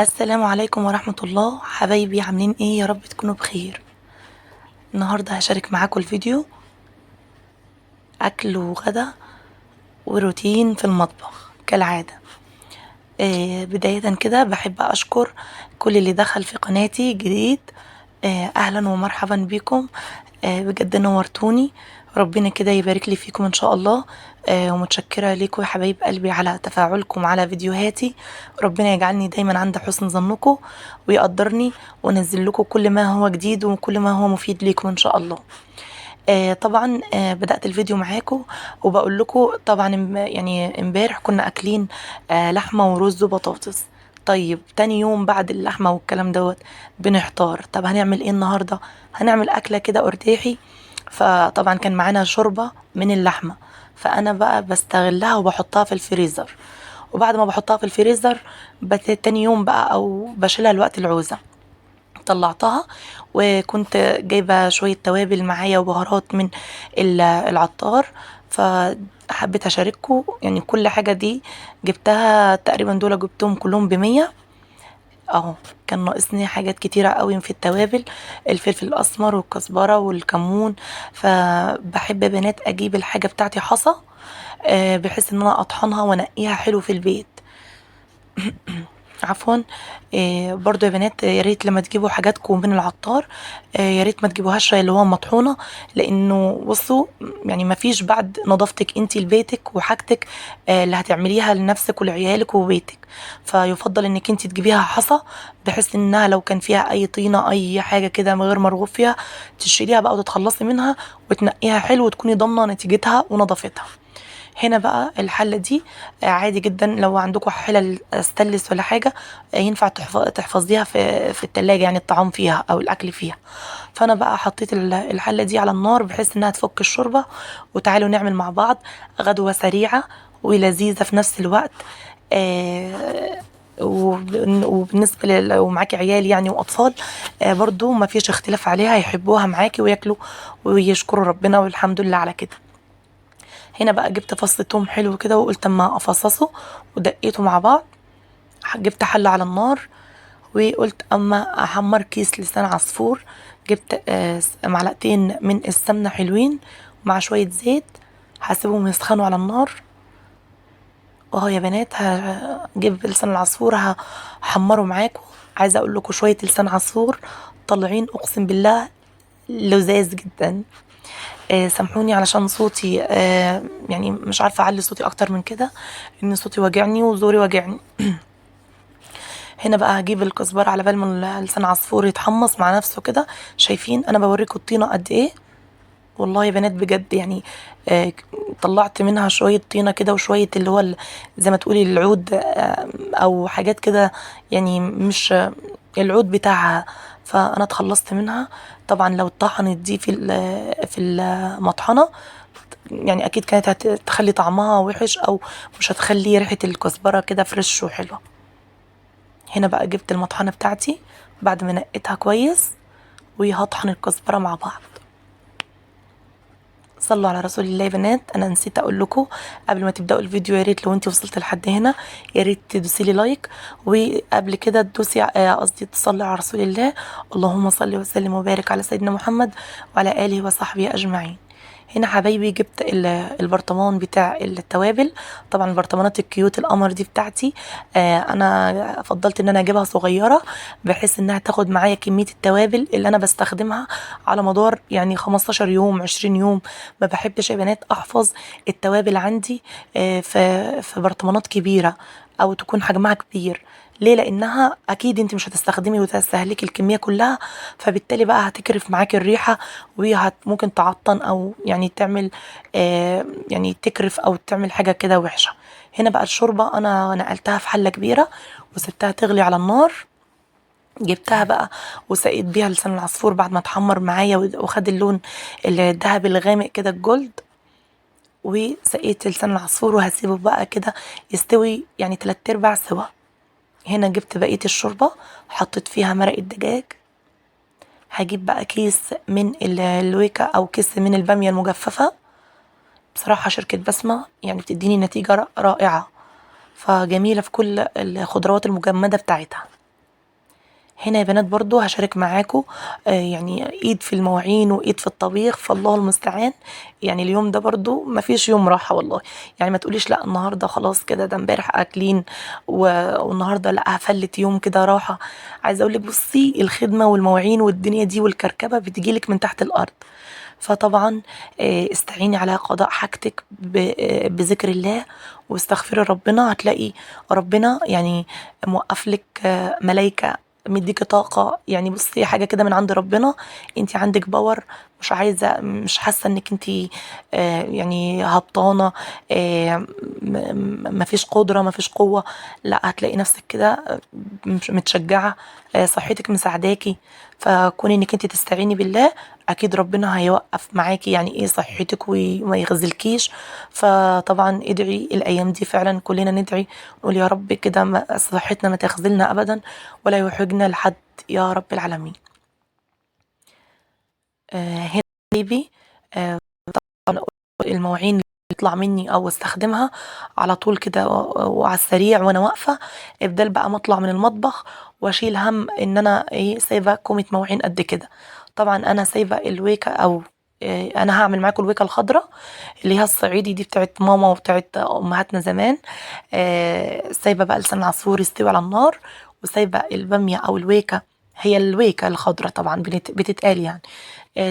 السلام عليكم ورحمة الله حبايبي، عاملين ايه؟ يا رب تكونوا بخير. النهاردة هشارك معاكم الفيديو اكل وغدا وروتين في المطبخ كالعادة. بداية كده بحب اشكر كل اللي دخل في قناتي جديد. اهلا ومرحبا بكم. بجد نورتوني. ربنا كده يبارك لي فيكم ان شاء الله. ومتشكرة ليكم يا حبايب قلبي على تفاعلكم على فيديوهاتي. ربنا يجعلني دايما عند حسن ظنكم ويقدرني وانزل لكم كل ما هو جديد وكل ما هو مفيد ليكم ان شاء الله. طبعا بدأت الفيديو معاكم وبقول لكم طبعا يعني امبارح كنا اكلين لحمة ورز وبطاطس. طيب تاني يوم بعد اللحمة والكلام دوت بنحتار، طب هنعمل ايه النهاردة؟ هنعمل اكلة كده ارتاحي. فطبعا كان معانا شوربة من اللحمة، فانا بقى بستغلها وبحطها في الفريزر. وبعد ما بحطها في الفريزر تاني يوم بقى او بشيلها الوقت العوزة. طلعتها وكنت جايبة شوية توابل معايا وبهارات من العطار. فحبيت أشارككم يعني كل حاجة دي جبتها تقريبا، دول جبتهم كلهم ب100 اهو. كان ناقصني حاجات كتيرة قوي في التوابل، الفلفل الأسمر والكزبرة والكمون. فبحب بنات أجيب الحاجة بتاعتي حصى، بحيث ان انا اطحنها وانقيها حلو في البيت. عفوا. برضو يا بنات يا ريت لما تجيبوا حاجاتكم من العطار، يا ريت ما تجيبوهاش اللي هو مطحونه، لانه بصوا يعني ما فيش بعد نظافتك انت لبيتك وحاجتك اللي هتعمليها لنفسك ولعيالك وبيتك. فيفضل انك انت تجيبيها حصى، بحيث انها لو كان فيها اي طينه اي حاجه كده غير مرغوب فيها تشيليها بقى وتتخلصي منها وتنقيها حلو وتكوني ضامنه نتيجتها ونظافتها. هنا بقى الحلة دي عادي جدا لو عندكم حلل ستانلس ولا حاجة، ينفع تحفظيها في التلاجة، يعني الطعام فيها أو الأكل فيها. فأنا بقى حطيت الحلة دي على النار بحيث إنها تفك الشوربة. وتعالوا نعمل مع بعض غدوة سريعة ولذيذة في نفس الوقت. وبالنسبة لو معاكي عيال يعني وأطفال، برضو ما فيش اختلاف عليها، يحبوها معاكي وياكلوا ويشكروا ربنا والحمد لله على كده. هنا بقى جبت فص توم حلو كده وقلت اما افصصه ودقيته مع بعض. جبت حلة على النار وقلت اما احمر كيس لسان عصفور. جبت معلقتين من السمنة حلوين مع شوية زيت، هسيبهم يسخنوا على النار. واهو يا بنات هجيب لسان العصفور هحمره معاكم. عايزه اقول لكم شويه لسان عصفور طالعين اقسم بالله لذاذ جدا. سامحوني علشان صوتي، يعني مش عارفة أعلي صوتي أكتر من كده، إن صوتي واجعني وزوري واجعني. هنا بقى هجيب الكزبرة على بال ما لسان عصفور يتحمص مع نفسه كده. شايفين أنا بوريكم الطينة قد إيه؟ والله يا بنات بجد يعني آه، طلعت منها شوية طينة كده وشوية اللي هو زي ما تقولي العود، أو حاجات كده، يعني مش العود بتاعها. فأنا اتخلصت منها. طبعا لو اتطحنت دي في المطحنة، يعني اكيد كانت هتخلي طعمها وحش او مش هتخلي ريحة الكزبرة كده فريش وحلوة. هنا بقى جبت المطحنة بتاعتي بعد ما نقيتها كويس وهطحن الكزبرة مع بعض. صلوا على رسول الله يا بنات. انا نسيت اقول لكم قبل ما تبداوا الفيديو، يا ريت لو انت وصلت لحد هنا يا ريت تدوسي لي لايك، وقبل كده تدوسي قصدي تصلي على رسول الله. اللهم صل وسلم وبارك على سيدنا محمد وعلى اله وصحبه اجمعين. هنا حبايبي جبت البرطمان بتاع التوابل. طبعا البرطمانات الكيوت القمر دي بتاعتي، انا فضلت ان انا اجيبها صغيره بحيث انها تاخد معايا كميه التوابل اللي انا بستخدمها على مدار يعني 15 يوم 20 يوم. ما بحبش يا بنات احفظ التوابل عندي في برطمانات كبيره او تكون حجمها كبير. ليه؟ لانها اكيد انت مش هتستخدمي وتستهلكي الكميه كلها، فبالتالي بقى هتكرف معاكي الريحه ممكن تعطن او يعني تعمل يعني تكرف او تعمل حاجه كده وحشه. هنا بقى الشوربه انا نقلتها في حله كبيره وسبتها تغلي على النار. جبتها بقى وسقيت بيها لسان العصفور بعد ما اتحمر معايا وخد اللون الذهبي الغامق كده الجولد. وسقيت لسان العصفور وهسيبه بقى كده يستوي يعني 3/4 سوا. هنا جبت بقية الشوربة حطيت فيها مرق الدجاج. هجيب بقى كيس من الويكا او كيس من البامية المجففة. بصراحة شركة بسمة يعني بتديني نتيجة رائعة، فجميلة في كل الخضروات المجمدة بتاعتها. هنا يا بنات برضو هشارك معاكم يعني ايد في المواعين وايد في الطبيخ، فالله المستعان. يعني اليوم ده برضو مفيش يوم راحة والله. يعني ما تقوليش لا النهاردة خلاص كده، ده امبارح اكلين والنهاردة لا هفلت يوم كده راحة. عايزة اقولك بصي، الخدمة والمواعين والدنيا دي والكركبة بتجيلك من تحت الارض. فطبعا استعيني على قضاء حاجتك بذكر الله واستغفري ربنا. هتلاقي ربنا يعني موقف لك ملايكة، مديكي طاقة. يعني بصي حاجة كده من عند ربنا. انت عندك باور، مش حاسة انك انت يعني هبطانة، مفيش قدرة مفيش قوة. لا هتلاقي نفسك كده متشجعة، صحتك مساعداكي. فكوني انك انت تستعيني بالله، اكيد ربنا هيوقف معاكي يعني ايه صحتك وما يخذلكيش. فطبعا ادعي الايام دي، فعلا كلنا ندعي نقول يا رب كده صحتنا ما تخذلنا ابدا ولا يحرجنا لحد، يا رب العالمين. هنا بيبي المواعين اللي تطلع مني او استخدمها على طول كده وعلى السريع وانا واقفه، افضل بقى ما اطلع من المطبخ واشيل هم ان انا ايه سايبه كومه مواعين قد كده. طبعا انا سايبه الويكه، او انا هعمل معاكم الويكه الخضراء اللي هي الصعيدي دي بتاعت ماما وبتاعت امهاتنا زمان. سايبه بقى لسان العصفور يستوي على النار، وسايبه الباميه او الويكه، هي الويكه الخضراء طبعا بتتقال يعني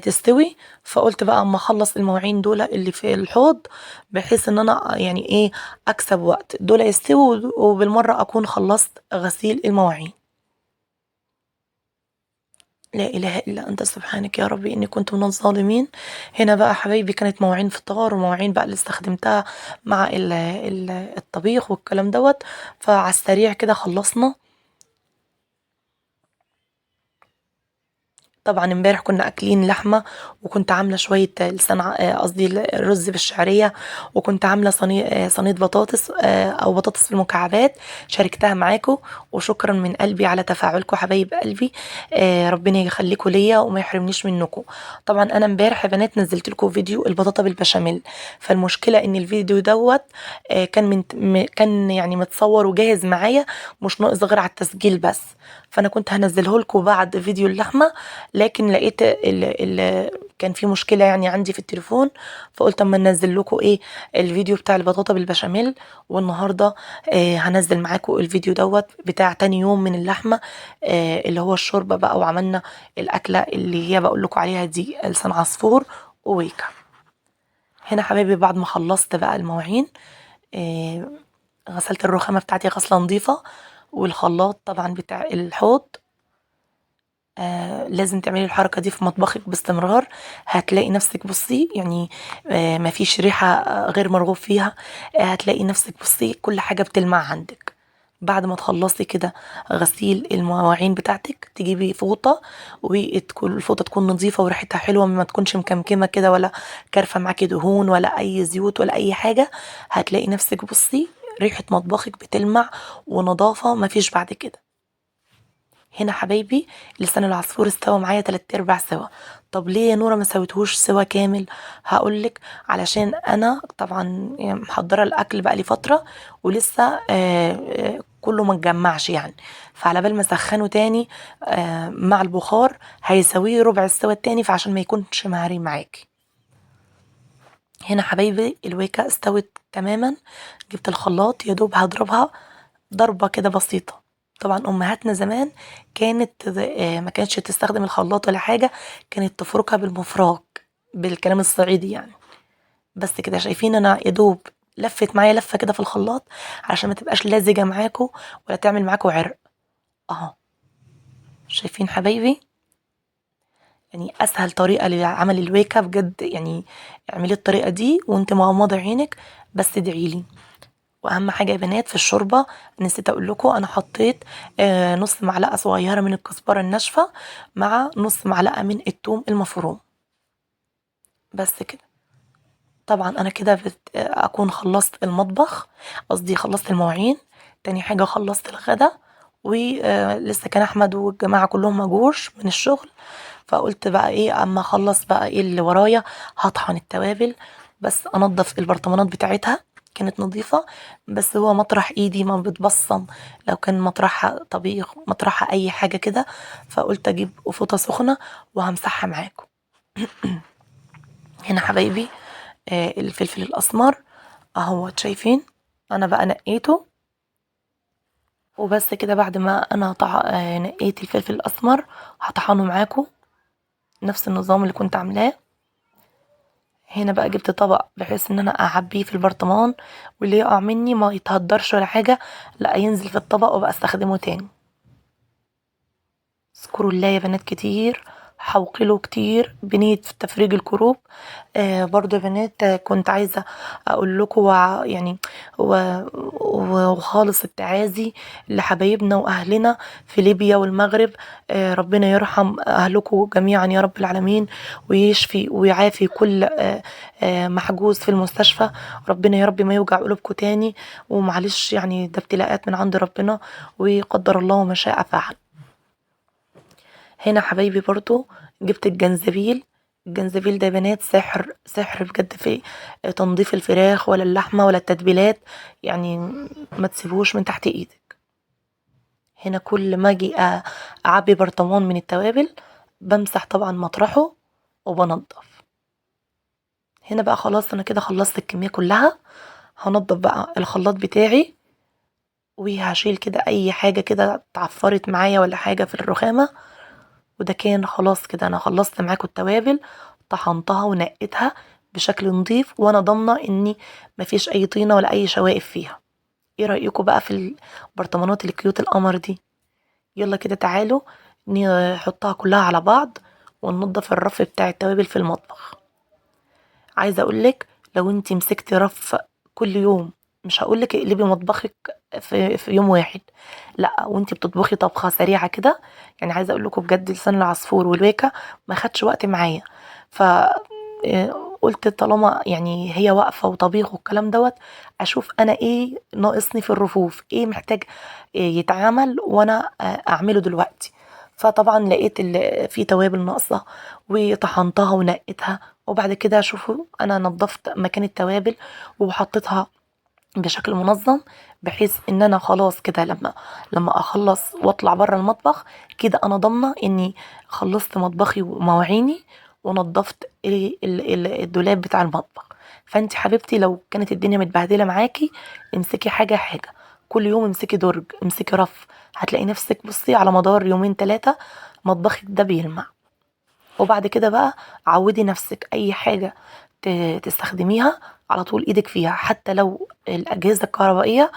تستوي. فقلت بقى اما اخلص المواعين دول اللي في الحوض، بحيث ان انا يعني ايه اكسب وقت، دول يستووا وبالمره اكون خلصت غسيل المواعين. لا اله الا انت سبحانك يا ربي اني كنت من الظالمين. هنا بقى حبايبي كانت مواعين فطار ومواعين بقى اللي استخدمتها مع الطبيخ والكلام دوت. فعلى السريع كده خلصنا. طبعا امبارح كنا اكلين لحمه، وكنت عامله شويه لسان قصدي الرز بالشعريه، وكنت عامله صينيه بطاطس او بطاطس بالمكعبات، شاركتها معاكم. وشكرا من قلبي على تفاعلكم حبايب قلبي. ربنا يخليكم ليا وما يحرمنيش منكم. طبعا انا امبارح يا بنات نزلت لكم فيديو البطاطا بالبشاميل. فالمشكله ان الفيديو دوت كان يعني متصور وجاهز معايا، مش ناقص غير على التسجيل بس. فانا كنت هنزله لكم بعد فيديو اللحمه، لكن لقيت كان في مشكلة يعني عندي في التليفون. فقلت اما انزل لكم ايه الفيديو بتاع البطاطا بالبشاميل. والنهارده هنزل معاكم الفيديو دوت بتاع تاني يوم من اللحمة، اللي هو الشوربة بقى. وعملنا الأكلة اللي هي بقول لكم عليها دي لسان عصفور وويكا. هنا حبايبي بعد ما خلصت بقى المواعين، آه، غسلت الرخامة بتاعتي غسلة نظيفة، والخلاط طبعا بتاع الحوض. لازم تعملي الحركة دي في مطبخك باستمرار. هتلاقي نفسك بصي يعني مفيش ريحة غير مرغوب فيها. هتلاقي نفسك بصي كل حاجة بتلمع عندك. بعد ما تخلصي كده غسيل المواعين بتاعتك، تجيبي فوطة، وتكون الفوطة تكون نظيفة وريحتها حلوة، ما تكونش مكمكمة كده ولا كارفة معاكي دهون ولا أي زيوت ولا أي حاجة. هتلاقي نفسك بصي ريحة مطبخك بتلمع ونظافة مفيش بعد كده. هنا حبايبي لسان العصفور استوى معايا 3/4 سوا. طب ليه يا نورة ما سويتهوش سوا كامل؟ هقولك علشان انا طبعا محضره الاكل بقى لي فتره، ولسه كله ما اتجمعش يعني. فعلى بال ما اسخنه تاني مع البخار هيسويه ربع السوا التاني، فعشان ما يكونش مهري معاكي. هنا حبايبي الويكا استوت تماما. جبت الخلاط يا دوب هضربها ضربة كده بسيطة. طبعا امهاتنا زمان كانت ما كانتش تستخدم الخلاط ولا حاجة، كانت تفركها بالمفراك بالكلام الصعيدي يعني. بس كده شايفين انا يا دوب لفت معايا لفة كده في الخلاط علشان ما تبقاش لازجة معاكو ولا تعمل معاكو عرق. اهو شايفين حبايبي، يعني اسهل طريقة لعمل الويكا بجد يعني. اعملي الطريقة دي وانت مغمضة عينك بس ادعيلي. واهم حاجه يا بنات في الشوربه، نسيت اقول لكم انا حطيت نص معلقه صغيره من الكزبره الناشفه مع نص معلقه من الثوم المفروم. بس كده. طبعا انا كده اكون خلصت المطبخ، قصدي خلصت المواعين. تاني حاجه خلصت الغدا، ولسه كان احمد والجماعه كلهم مجوش من الشغل. فقلت بقى ايه اما اخلص بقى ايه اللي ورايا، هطحن التوابل بس انضف البرطمانات بتاعتها. كانت نظيفة، بس هو مطرح ايدي ما بتبصم لو كان مطرحها طبيخ، مطرحها اي حاجة كده. فقلت اجيب فوطة سخنة وهمسحها معاكم. هنا حبايبي الفلفل الاسمر اهو شايفين، انا بقى نقيته وبس كده. بعد ما انا نقيت الفلفل الاسمر هطحنه معاكم نفس النظام اللي كنت عاملاه. هنا بقى جبت طبق بحيث ان انا اعبيه في البرطمان، واللي يقع مني ما يتهدرش ولا حاجة، لا ينزل في الطبق وبقى استخدمه تاني. اذكروا الله يا بنات كتير، حوقله كتير بنية في تفريج الكروب. برضو يا بنات كنت عايزة اقول لكم يعني وخالص التعازي لحبايبنا واهلنا في ليبيا والمغرب. ربنا يرحم اهلكم جميعا يا رب العالمين، ويشفي ويعافي كل محجوز في المستشفى. ربنا يا رب ما يوجع قلوبكم تاني، ومعلش يعني ده ابتلاءات من عند ربنا، وقدر الله ما شاء فعل. هنا حبايبي برضو جبت الجنزبيل. الجنزبيل ده يا بنات سحر سحر بجد في تنظيف الفراخ ولا اللحمة ولا التتبيلات، يعني ما تسيبوش من تحت ايدك. هنا كل ما اجي اعبي برطمان من التوابل بمسح طبعا مطرحه وبنضف. هنا بقى خلاص انا كده خلصت الكمية كلها. هنضف بقى الخلاط بتاعي، وهشيل كده اي حاجة كده اتعفرت معايا ولا حاجة في الرخامة. وده كان خلاص كده انا خلصت معاكم التوابل، طحنتها ونقيتها بشكل نظيف، وانا ضامنه اني مفيش اي طينه ولا اي شوائب فيها. ايه رايكم بقى في البرطمانات الكيوت القمر دي؟ يلا كده تعالوا نحطها كلها على بعض وننضف الرف بتاع التوابل في المطبخ. عايزه اقولك لو انتي مسكتي رف كل يوم، مش هقولك اقلبي مطبخك في يوم واحد، لا وانتي بتطبخي طبخه سريعه كده. يعني عايزه اقول لكم بجد لسان العصفور والويكه ما خدش وقت معايا. ف قلت طالما يعني هي واقفه وطبيخ والكلام دوت، اشوف انا ايه ناقصني في الرفوف، ايه محتاج يتعمل وانا اعمله دلوقتي. فطبعا لقيت في توابل ناقصه وطحنتها ونقيتها. وبعد كده شوفوا انا نظفت مكان التوابل وحطيتها بشكل منظم، بحيث ان انا خلاص كده لما اخلص واطلع بره المطبخ كده انا ضامنه اني خلصت مطبخي ومواعيني ونظفت الدولاب بتاع المطبخ. فانت حبيبتي لو كانت الدنيا متبهدله معاكي، امسكي حاجه حاجه، كل يوم امسكي درج، امسكي رف، هتلاقي نفسك بصي على مدار يومين 3 مطبخك ده بيلمع. وبعد كده بقى عودي نفسك اي حاجة تستخدميها على طول ايدك فيها، حتى لو الاجهزة الكهربائية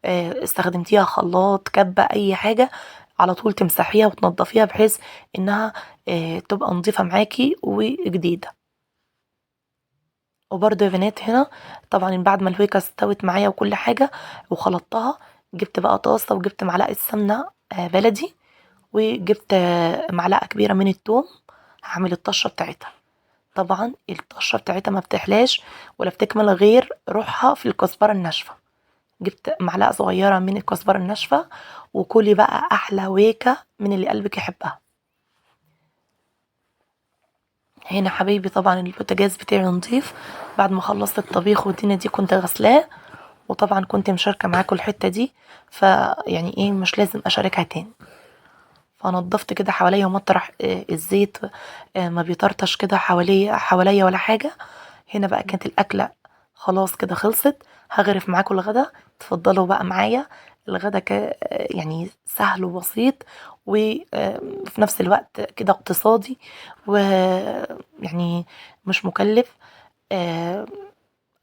استخدمتيها خلاط كبة اي حاجة، على طول تمسحيها وتنضفيها بحيث انها تبقى نظيفة معاكي وجديدة. وبرضه يا بنات هنا طبعا بعد ما الويكا استوت معايا وكل حاجة وخلطتها، جبت بقى طاسة وجبت معلقة سمنة بلدي، وجبت معلقة كبيرة من التوم، هعمل الطشة بتاعتها. طبعا الطشة بتاعتها ما بتحلاش ولا بتكمل غير روحها في الكزبرة الناشفة. جبت معلقة صغيرة من الكزبرة الناشفة، وكلي بقى أحلى ويكة من اللي قلبك يحبها. هنا حبيبي طبعا البوتاجاز بتاعي نضيف، بعد ما خلصت الطبيخ والدنيا دي كنت غسلاه، وطبعا كنت مشاركة معاكم الحتة دي، فيعني ايه مش لازم أشاركها تاني. فنضفت كده حواليا ومطرح الزيت ما بيطرطش كده حواليا ولا حاجة. هنا بقى كانت الأكلة خلاص كده خلصت، هغرف معاكم الغدا. تفضلوا بقى معايا. الغدا يعني سهل وبسيط، وفي نفس الوقت كده اقتصادي، ويعني مش مكلف. آه،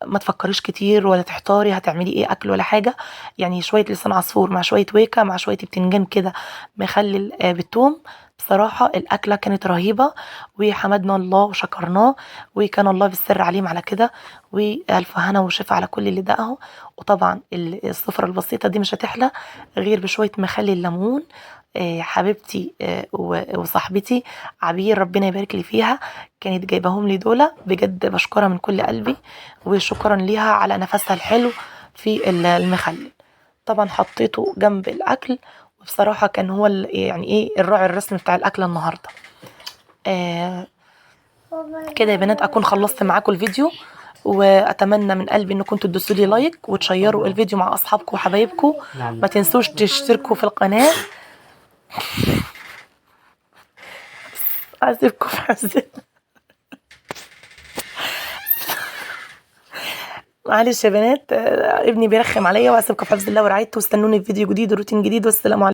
ما تفكريش كتير ولا تحتاري هتعملي ايه اكل ولا حاجه. يعني شويه لسان عصفور مع شويه ويكا مع شويه بتنجان كده مخلل بالثوم، بصراحة الأكلة كانت رهيبة، وحمدنا الله وشكرناه، وكان الله بالسر عليم على كده. وألف هنا وشفا على كل اللي دقه. وطبعا السفرة البسيطة دي مش هتحلى غير بشوية مخلل ليمون. حبيبتي وصاحبتي عبير ربنا يبارك لي فيها كانت جايباهم لي دول، بجد بشكرها من كل قلبي، وشكرا ليها على نفسها الحلو في المخلل. طبعا حطيته جنب الاكل، وبصراحه كان هو يعني ايه الراعي الرسمي بتاع الاكله النهارده. آه كده يا بنات اكون خلصت معاكم الفيديو. واتمنى من قلبي انكم تدوسوا لي لايك وتشيروا الفيديو مع اصحابكم وحبايبكم. ما تنسوش تشتركوا في القناه. اسيبكم في حزن. معلش يا بنات، ابني بيرخم عليا، واسيبكم في حفظ الله ورعايته، واستنوني في فيديو جديد وروتين جديد، والسلام عليكم.